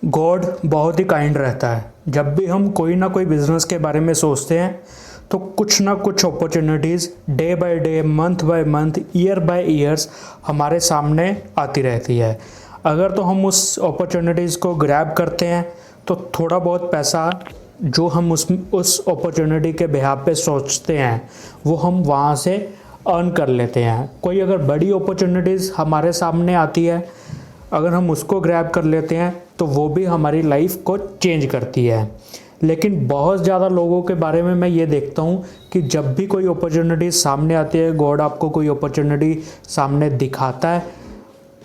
God बहुत ही kind रहता है। जब भी हम कोई ना कोई बिजनेस के बारे में सोचते हैं तो कुछ ना कुछ opportunities day by day, month by month, year by years हमारे सामने आती रहती है। अगर तो हम उस अपॉर्चुनिटीज़ को ग्रैब करते हैं तो थोड़ा बहुत पैसा जो हम उस अपॉर्चुनिटी के बिहाफ पे सोचते हैं वो हम वहाँ से अर्न कर लेते हैं। कोई अगर बड़ी अपॉर्चुनिटीज़ हमारे सामने आती है, अगर हम उसको ग्रैब कर लेते हैं तो वो भी हमारी लाइफ को चेंज करती है। लेकिन बहुत ज़्यादा लोगों के बारे में मैं ये देखता हूँ कि जब भी कोई अपॉर्चुनिटी सामने आती है, गॉड आपको कोई अपॉर्चुनिटी सामने दिखाता है,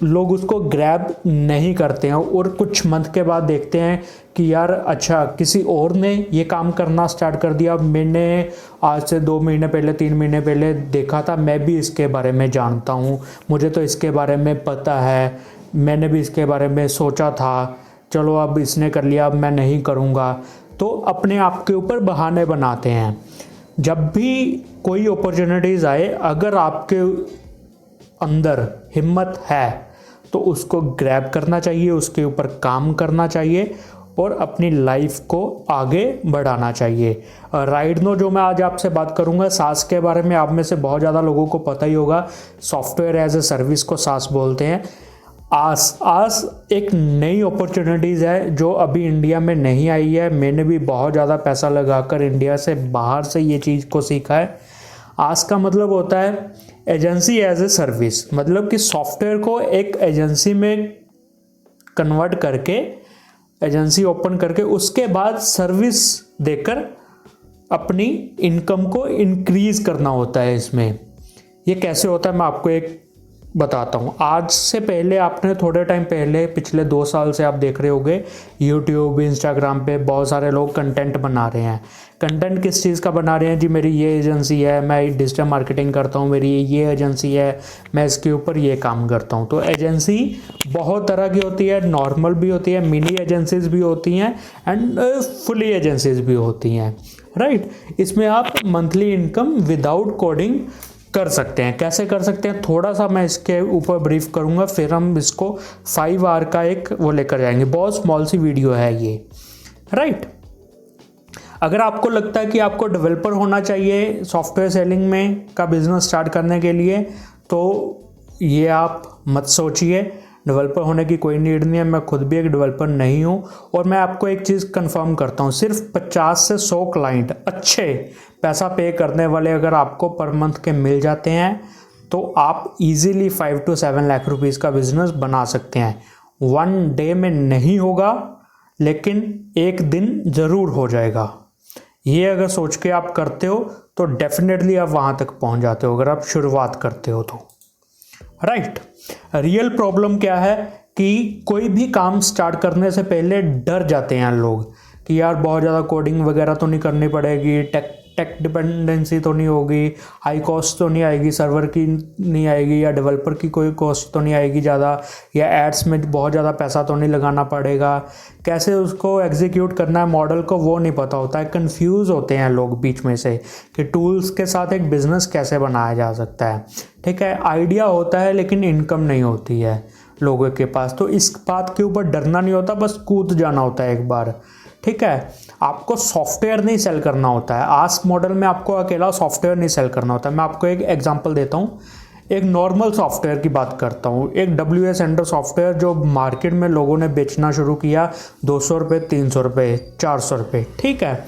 लोग उसको ग्रैब नहीं करते हैं और कुछ मंथ के बाद देखते हैं कि यार अच्छा किसी और ने ये काम करना स्टार्ट कर दिया, मैंने आज से 2 महीने पहले 3 महीने पहले देखा था, मैं भी इसके बारे में जानता हूँ, मुझे तो इसके बारे में पता है, मैंने भी इसके बारे में सोचा था, चलो अब इसने कर लिया अब मैं नहीं करूँगा। तो अपने आप के ऊपर बहाने बनाते हैं। जब भी कोई अपॉर्चुनिटीज़ आए, अगर आपके अंदर हिम्मत है तो उसको ग्रैब करना चाहिए, उसके ऊपर काम करना चाहिए और अपनी लाइफ को आगे बढ़ाना चाहिए। राइट नो, जो मैं आज आपसे बात करूंगा सास के बारे में, आप में से बहुत ज़्यादा लोगों को पता ही होगा, सॉफ्टवेयर एज ए सर्विस को सास बोलते हैं। आस एक नई अपॉर्चुनिटीज़ है जो अभी इंडिया में नहीं आई है। मैंने भी बहुत ज़्यादा पैसा लगाकर इंडिया से बाहर से ये चीज़ को सीखा है। आस का मतलब होता है एजेंसी एज ए सर्विस, मतलब कि सॉफ्टवेयर को एक एजेंसी में कन्वर्ट करके, एजेंसी ओपन करके उसके बाद सर्विस देकर अपनी इनकम को इंक्रीज़ करना होता है। इसमें ये कैसे होता है मैं आपको एक बताता हूँ। आज से पहले, आपने थोड़े टाइम पहले, पिछले 2 साल से आप देख रहे होंगे यूट्यूब, इंस्टाग्राम पे बहुत सारे लोग कंटेंट बना रहे हैं। कंटेंट किस चीज़ का बना रहे हैं जी, मेरी ये एजेंसी है, मैं डिजिटल मार्केटिंग करता हूँ, मेरी ये एजेंसी है, मैं इसके ऊपर ये काम करता हूँ। तो एजेंसी बहुत तरह की होती है, नॉर्मल भी होती है, मिनी एजेंसीज भी होती हैं एंड फुली एजेंसीज भी होती हैं। राइट, इसमें आप मंथली इनकम विदाउट कोडिंग कर सकते हैं। कैसे कर सकते हैं थोड़ा सा मैं इसके ऊपर ब्रीफ करूंगा, फिर हम इसको 5 आवर का एक वो लेकर जाएंगे। बहुत स्मॉल सी वीडियो है ये। राइट, अगर आपको लगता है कि आपको डेवलपर होना चाहिए सॉफ्टवेयर सेलिंग में का बिजनेस स्टार्ट करने के लिए, तो ये आप मत सोचिए। डेवलपर होने की कोई नीड नहीं है, मैं खुद भी एक डेवलपर नहीं हूँ। और मैं आपको एक चीज़ कंफर्म करता हूँ, सिर्फ 50 से 100 क्लाइंट अच्छे पैसा पे करने वाले अगर आपको पर मंथ के मिल जाते हैं तो आप इजीली 5 to 7 लाख रुपीज़ का बिजनेस बना सकते हैं। 1 डे में नहीं होगा लेकिन एक दिन ज़रूर हो जाएगा। ये अगर सोच के आप करते हो तो डेफिनेटली आप वहाँ तक पहुँच जाते हो, अगर आप शुरुआत करते हो तो। राइट, रियल प्रॉब्लम क्या है कि कोई भी काम स्टार्ट करने से पहले डर जाते हैं लोग कि यार बहुत ज़्यादा कोडिंग वगैरह तो नहीं करनी पड़ेगी, टेक डिपेंडेंसी तो नहीं होगी, हाई कॉस्ट तो नहीं आएगी, सर्वर की नहीं आएगी, या डेवलपर की कोई कॉस्ट तो नहीं आएगी ज़्यादा, या एड्स में बहुत ज़्यादा पैसा तो नहीं लगाना पड़ेगा, कैसे उसको एग्जीक्यूट करना है मॉडल को वो नहीं पता होता है। कंफ्यूज होते हैं लोग बीच में से कि टूल्स के साथ एक बिज़नेस कैसे बनाया जा सकता है। ठीक है, आइडिया होता है लेकिन इनकम नहीं होती है लोगों के पास। तो इस बात के ऊपर डरना नहीं होता, बस कूद जाना होता है एक बार। ठीक है, आपको सॉफ्टवेयर नहीं सेल करना होता है। आस्क मॉडल में आपको अकेला सॉफ्टवेयर नहीं सेल करना होता है। मैं आपको एक एग्जांपल देता हूँ, एक नॉर्मल सॉफ्टवेयर की बात करता हूँ। एक WS सेंटर सॉफ्टवेयर जो मार्केट में लोगों ने बेचना शुरू किया 200 रुपये, 300 रुपये, 400 रुपये। ठीक है,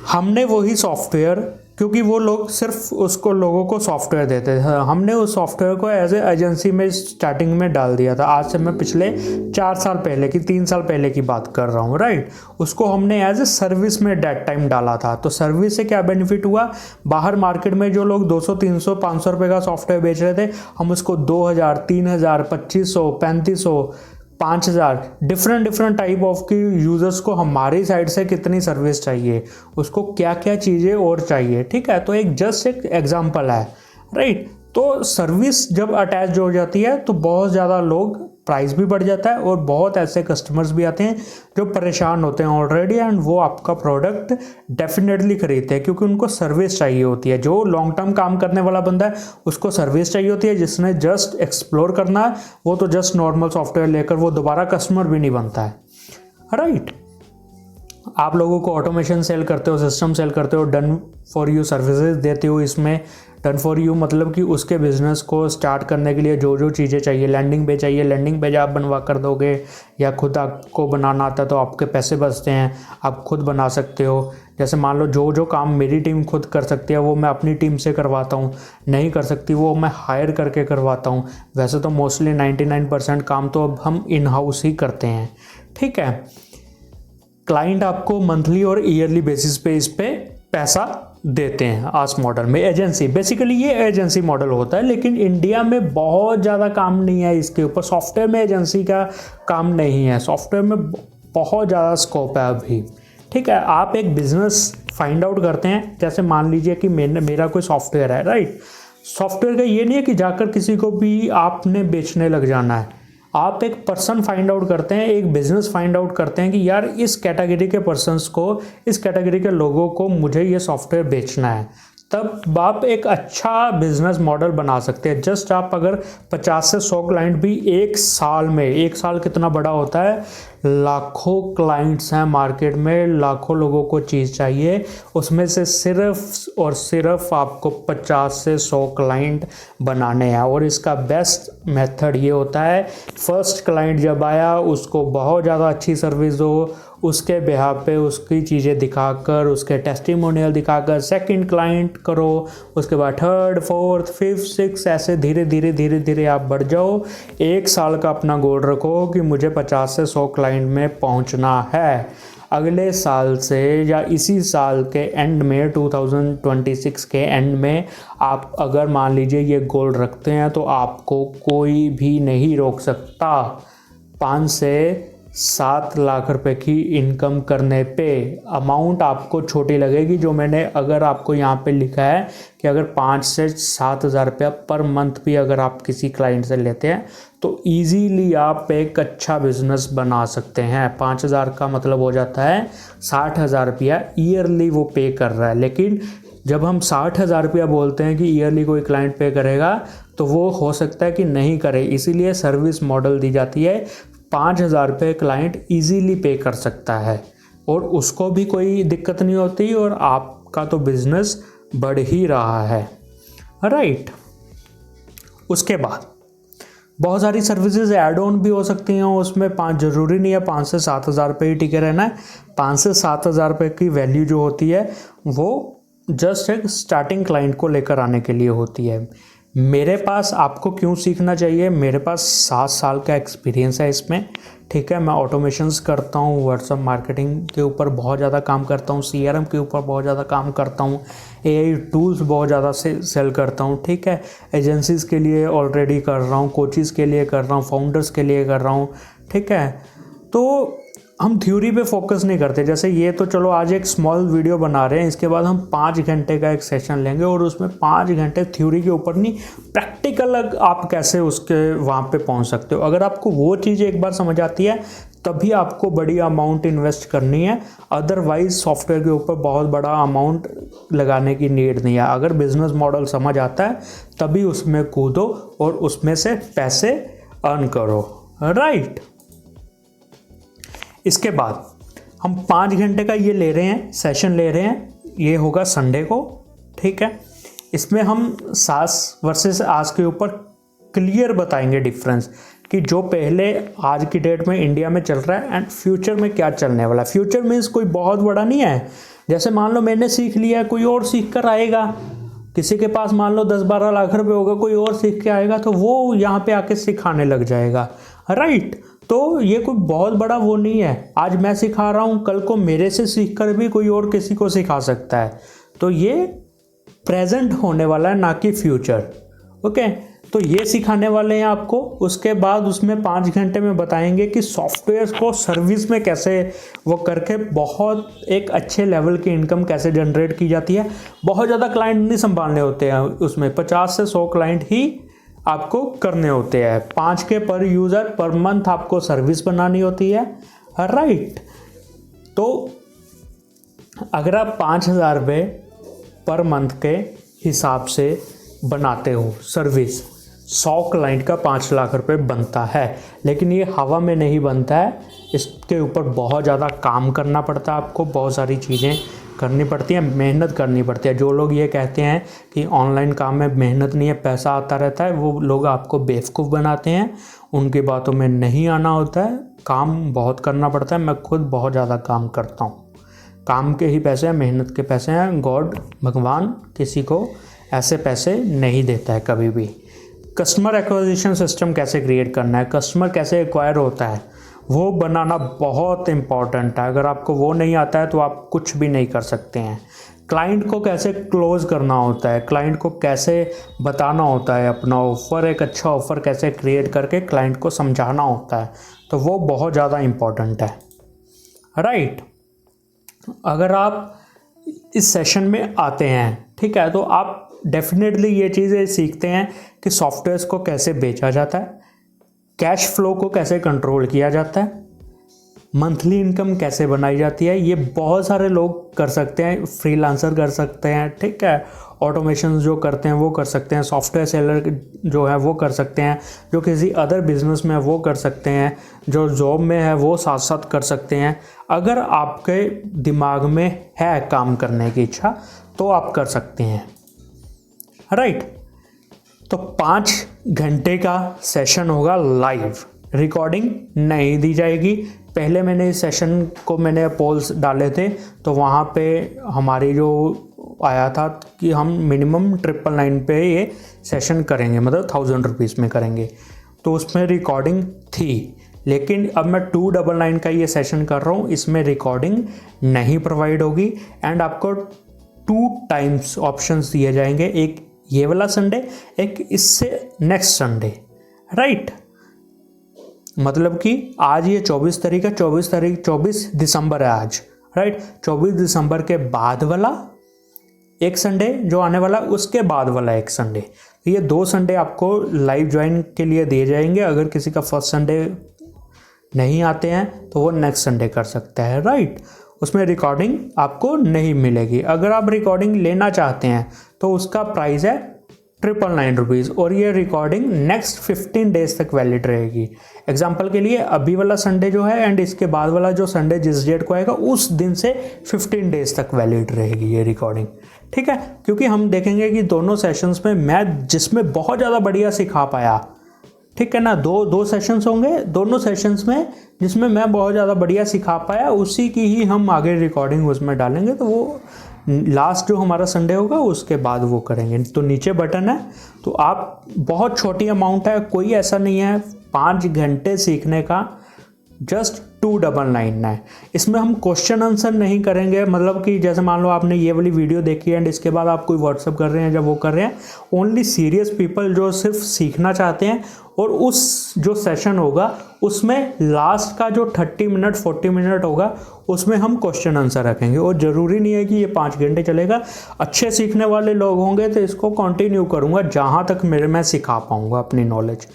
हमने वही सॉफ्टवेयर, क्योंकि वो लोग सिर्फ उसको लोगों को सॉफ्टवेयर देते थे, हमने उस सॉफ्टवेयर को एज ए एजेंसी में स्टार्टिंग में डाल दिया था। आज से मैं पिछले 4 साल पहले की, 3 साल पहले की बात कर रहा हूँ। राइट, उसको हमने एज ए सर्विस में डेट टाइम डाला था। तो सर्विस से क्या बेनिफिट हुआ, बाहर मार्केट में जो लोग 200, 300, 500 रुपये का सॉफ्टवेयर बेच रहे थे, हम उसको 2000, 3000, 2500, 3500, 5000 डिफरेंट टाइप ऑफ की यूज़र्स को हमारी साइड से कितनी सर्विस चाहिए, उसको क्या क्या चीज़ें और चाहिए। ठीक है, तो एक जस्ट एक एग्जांपल है। राइट, तो सर्विस जब अटैच हो जाती है तो बहुत ज़्यादा लोग प्राइस भी बढ़ जाता है और बहुत ऐसे कस्टमर्स भी आते हैं जो परेशान होते हैं ऑलरेडी एंड वो आपका प्रोडक्ट डेफिनेटली खरीदते हैं क्योंकि उनको सर्विस चाहिए होती है। जो लॉन्ग टर्म काम करने वाला बंदा है उसको सर्विस चाहिए होती है, जिसने जस्ट एक्सप्लोर करना है वो तो जस्ट नॉर्मल सॉफ्टवेयर लेकर वो दोबारा कस्टमर भी नहीं बनता है, राइट। आप लोगों को ऑटोमेशन सेल करते हो, सिस्टम सेल करते हो, डन फॉर यू सर्विसेज देते हो। इसमें डन फॉर यू मतलब कि उसके बिजनेस को स्टार्ट करने के लिए जो जो चीज़ें चाहिए, लैंडिंग पेज चाहिए, लैंडिंग पेज आप बनवा कर दोगे, या खुद आपको बनाना आता है तो आपके पैसे बचते हैं, आप खुद बना सकते हो। जैसे मान लो जो जो काम मेरी टीम खुद कर सकती है वो मैं अपनी टीम से करवाता हूँ, नहीं कर सकती वो मैं हायर करके करवाता हूँ। वैसे तो मोस्टली 99% काम तो अब हम इन हाउस ही करते हैं, ठीक है। क्लाइंट आपको मंथली और ईयरली बेसिस पे इस पे पैसा देते हैं आस मॉडल में। एजेंसी बेसिकली ये एजेंसी मॉडल होता है, लेकिन इंडिया में बहुत ज़्यादा काम नहीं है इसके ऊपर। सॉफ्टवेयर में एजेंसी का काम नहीं है, सॉफ्टवेयर में बहुत ज़्यादा स्कोप है अभी, ठीक है। आप एक बिजनेस फाइंड आउट करते हैं, जैसे मान लीजिए कि मेरा कोई सॉफ्टवेयर है, राइट। सॉफ्टवेयर का ये नहीं है कि जाकर किसी को भी आपने बेचने लग जाना है। आप एक पर्सन फाइंड आउट करते हैं, एक बिजनेस फाइंड आउट करते हैं कि यार इस कैटेगरी के पर्सन्स को, इस कैटेगरी के लोगों को मुझे ये सॉफ्टवेयर बेचना है, तब आप एक अच्छा बिजनेस मॉडल बना सकते हैं। जस्ट आप अगर 50 से 100 क्लाइंट भी एक साल में, एक साल कितना बड़ा होता है, लाखों क्लाइंट्स हैं मार्केट में, लाखों लोगों को चीज़ चाहिए, उसमें से सिर्फ और सिर्फ आपको 50 से 100 क्लाइंट बनाने हैं। और इसका बेस्ट मेथड ये होता है, फर्स्ट क्लाइंट जब आया उसको बहुत ज़्यादा अच्छी सर्विस दो, उसके बिहाफ पे उसकी चीज़ें दिखाकर, उसके टेस्टिमोनियल दिखाकर सेकंड क्लाइंट करो, उसके बाद थर्ड, फोर्थ, फिफ्थ, सिक्स, ऐसे धीरे धीरे धीरे धीरे आप बढ़ जाओ। एक साल का अपना गोल रखो कि मुझे 50 से 100 क्लाइंट में पहुंचना है। अगले साल से या इसी साल के एंड में 2026 के एंड में आप अगर मान लीजिए ये गोल रखते हैं तो आपको कोई भी नहीं रोक सकता। 5 से 7 लाख रुपए की इनकम करने पे अमाउंट आपको छोटी लगेगी, जो मैंने अगर आपको यहाँ पे लिखा है कि अगर 5 से 7 हज़ार रुपया पर मंथ भी अगर आप किसी क्लाइंट से लेते हैं तो इजीली आप एक अच्छा बिजनेस बना सकते हैं। 5,000 का मतलब हो जाता है 60,000 रुपया ईयरली वो पे कर रहा है। लेकिन जब हम 60,000 रुपया बोलते हैं कि ईयरली कोई क्लाइंट पे करेगा तो वो हो सकता है कि नहीं करे, इसीलिए सर्विस मॉडल दी जाती है। 5,000 रुपये क्लाइंट इजीली पे कर सकता है और उसको भी कोई दिक्कत नहीं होती और आपका तो बिजनेस बढ़ ही रहा है, राइट। उसके बाद बहुत सारी सर्विसेज ऐड ऑन भी हो सकती हैं उसमें। ज़रूरी नहीं है 5 से 7 हज़ार रुपये ही टिके रहना है। 5 से 7 हज़ार रुपये की वैल्यू जो होती है वो जस्ट एक स्टार्टिंग क्लाइंट को लेकर आने के लिए होती है। मेरे पास आपको क्यों सीखना चाहिए, मेरे पास 7 साल का एक्सपीरियंस है इसमें, ठीक है। मैं ऑटोमेशंस करता हूँ, व्हाट्सएप मार्केटिंग के ऊपर बहुत ज़्यादा काम करता हूँ, CRM के ऊपर बहुत ज़्यादा काम करता हूँ, AI टूल्स बहुत ज़्यादा से सेल करता हूँ, ठीक है। एजेंसीज़ के लिए ऑलरेडी कर रहा हूँ, कोचेज़ के लिए कर रहा हूँ, फाउंडर्स के लिए कर रहा हूँ, ठीक है। तो हम थ्योरी पे फोकस नहीं करते। जैसे ये तो चलो आज एक स्मॉल वीडियो बना रहे हैं, इसके बाद हम 5 घंटे का एक सेशन लेंगे और उसमें 5 घंटे थ्योरी के ऊपर नहीं, प्रैक्टिकल आप कैसे उसके वहाँ पे पहुँच सकते हो। अगर आपको वो चीज़ एक बार समझ आती है तभी आपको बड़ी अमाउंट इन्वेस्ट करनी है, अदरवाइज सॉफ्टवेयर के ऊपर बहुत बड़ा अमाउंट लगाने की नीड नहीं है। अगर बिजनेस मॉडल समझ आता है तभी उसमें कूदो और उसमें से पैसे अर्न करो, राइट। इसके बाद हम 5 घंटे का ये ले रहे हैं, सेशन ले रहे हैं, ये होगा संडे को, ठीक है। इसमें हम सास वर्सेस आज के ऊपर क्लियर बताएंगे डिफरेंस कि जो पहले आज की डेट में इंडिया में चल रहा है एंड फ्यूचर में क्या चलने वाला है। फ्यूचर मीन्स कोई बहुत बड़ा नहीं है। जैसे मान लो मैंने सीख लिया, कोई और सीख कर आएगा, किसी के पास मान लो 10-12 लाख रुपए होगा, कोई और सीख के आएगा तो वो यहाँ पे आके सिखाने लग जाएगा, राइट। तो ये कोई बहुत बड़ा वो नहीं है, आज मैं सिखा रहा हूँ, कल को मेरे से सीख कर भी कोई और किसी को सिखा सकता है। तो ये प्रेजेंट होने वाला है, ना कि फ्यूचर, ओके। तो ये सिखाने वाले हैं आपको। उसके बाद उसमें 5 घंटे में बताएंगे कि सॉफ्टवेयर को सर्विस में कैसे वो करके बहुत एक अच्छे लेवल की इनकम कैसे जनरेट की जाती है। बहुत ज़्यादा क्लाइंट नहीं संभालने होते हैं उसमें, 50 से 100 क्लाइंट ही आपको करने होते हैं। 5 के पर यूज़र पर मंथ आपको सर्विस बनानी होती है, राइट। तो अगर आप 5,000 रुपये पर मंथ के हिसाब से बनाते हो सर्विस, 100 क्लाइंट का 5 लाख रुपए बनता है। लेकिन ये हवा में नहीं बनता है, इसके ऊपर बहुत ज़्यादा काम करना पड़ता है, आपको बहुत सारी चीज़ें करनी पड़ती हैं, मेहनत करनी पड़ती है। जो लोग ये कहते हैं कि ऑनलाइन काम में मेहनत नहीं है, पैसा आता रहता है, वो लोग आपको बेवकूफ़ बनाते हैं। उनकी बातों में नहीं आना होता है, काम बहुत करना पड़ता है। मैं खुद बहुत ज़्यादा काम करता हूँ, काम के ही पैसे हैं, मेहनत के पैसे हैं। गॉड भगवान किसी को ऐसे पैसे नहीं देता है कभी भी। कस्टमर एक्विजिशन सिस्टम कैसे क्रिएट करना है, कस्टमर कैसे एक्वायर होता है, वो बनाना बहुत इम्पॉर्टेंट है। अगर आपको वो नहीं आता है तो आप कुछ भी नहीं कर सकते हैं। क्लाइंट को कैसे क्लोज करना होता है, क्लाइंट को कैसे बताना होता है अपना ऑफ़र, एक अच्छा ऑफ़र कैसे क्रिएट करके क्लाइंट को समझाना होता है, तो वो बहुत ज़्यादा इम्पॉर्टेंट है, राइट। अगर आप इस सेशन में आते हैं, ठीक है, तो आप डेफिनेटली ये चीज़ें सीखते हैं कि सॉफ्टवेयर्स को कैसे बेचा जाता है, कैश फ्लो को कैसे कंट्रोल किया जाता है, मंथली इनकम कैसे बनाई जाती है। ये बहुत सारे लोग कर सकते हैं, फ्रीलांसर कर सकते हैं, ठीक है, ऑटोमेशन जो करते हैं वो कर सकते हैं, सॉफ्टवेयर सेलर जो है वो कर सकते हैं, जो किसी अदर बिजनेस में है वो कर सकते हैं, जो जॉब में है वो साथ साथ कर सकते हैं। अगर आपके दिमाग में है काम करने की इच्छा तो आप कर सकते हैं, राइट। तो 5 घंटे का सेशन होगा लाइव, रिकॉर्डिंग नहीं दी जाएगी। पहले मैंने इस सेशन को मैंने पोल्स डाले थे, तो वहाँ पे हमारी जो आया था कि हम मिनिमम 999 पे ये सेशन करेंगे, मतलब 1000 रुपीज़ में करेंगे, तो उसमें रिकॉर्डिंग थी। लेकिन अब मैं 299 का ये सेशन कर रहा हूँ, इसमें रिकॉर्डिंग नहीं प्रोवाइड होगी। एंड आपको 2 टाइम्स ऑप्शंस दिए जाएंगे, एक ये वाला संडे, एक इससे नेक्स्ट संडे, राइट। मतलब कि आज ये 24 तारीख है, 24 दिसंबर है आज, राइट। 24 दिसंबर के बाद वाला एक संडे जो आने वाला, उसके बाद वाला एक संडे, ये 2 संडे आपको लाइव ज्वाइन के लिए दिए जाएंगे। अगर किसी का फर्स्ट संडे नहीं आते हैं तो वो नेक्स्ट संडे कर सकता है, राइट। उसमें रिकॉर्डिंग आपको नहीं मिलेगी। अगर आप रिकॉर्डिंग लेना चाहते हैं तो उसका प्राइस है 999 रुपीज़, और ये रिकॉर्डिंग नेक्स्ट 15 डेज तक वैलिड रहेगी। एग्जाम्पल के लिए अभी वाला संडे जो है एंड इसके बाद वाला जो संडे जिस डेट को आएगा उस दिन से 15 डेज तक वैलिड रहेगी ये रिकॉर्डिंग, ठीक है। क्योंकि हम देखेंगे कि दोनों सेशंस में मैं जिसमें बहुत ज़्यादा बढ़िया सिखा पाया, ठीक है ना, दो सेशंस होंगे, दोनों सेशंस में जिसमें मैं बहुत ज़्यादा बढ़िया सिखा पाया उसी की ही हम आगे रिकॉर्डिंग उसमें डालेंगे। तो वो लास्ट जो हमारा संडे होगा उसके बाद वो करेंगे। तो नीचे बटन है, तो आप बहुत छोटी अमाउंट है, कोई ऐसा नहीं है 5 घंटे सीखने का, जस्ट 299 है। इसमें हम क्वेश्चन आंसर नहीं करेंगे, मतलब कि जैसे मान लो आपने ये वाली वीडियो देखी एंड इसके बाद आप कोई व्हाट्सअप कर रहे हैं जब वो कर रहे हैं, ओनली सीरियस पीपल जो सिर्फ सीखना चाहते हैं। और उस जो सेशन होगा उसमें लास्ट का जो 30 मिनट 40 मिनट होगा उसमें हम क्वेश्चन आंसर रखेंगे। और ज़रूरी नहीं है कि ये 5 घंटे चलेगा, अच्छे सीखने वाले लोग होंगे तो इसको कंटिन्यू करूँगा जहाँ तक मैं सिखा पाऊँगा अपनी नॉलेज।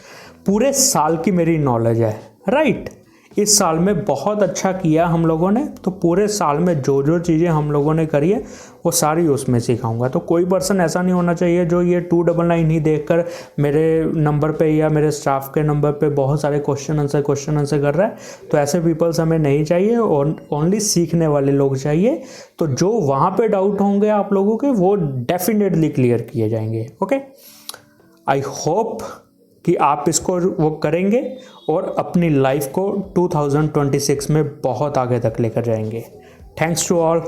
पूरे साल की मेरी नॉलेज है, राइट। इस साल में बहुत अच्छा किया हम लोगों ने, तो पूरे साल में जो जो चीज़ें हम लोगों ने करी है वो सारी उसमें सिखाऊंगा। तो कोई पर्सन ऐसा नहीं होना चाहिए जो ये 299 ही देखकर मेरे नंबर पे या मेरे स्टाफ के नंबर पे बहुत सारे क्वेश्चन आंसर कर रहा है। तो ऐसे पीपल्स हमें नहीं चाहिए, और ओनली सीखने वाले लोग चाहिए। तो जो वहाँ पे डाउट होंगे आप लोगों के वो डेफिनेटली क्लियर किए जाएंगे, ओके। आई होप कि आप इसको वो करेंगे और अपनी लाइफ को 2026 में बहुत आगे तक लेकर जाएंगे। Thanks to all.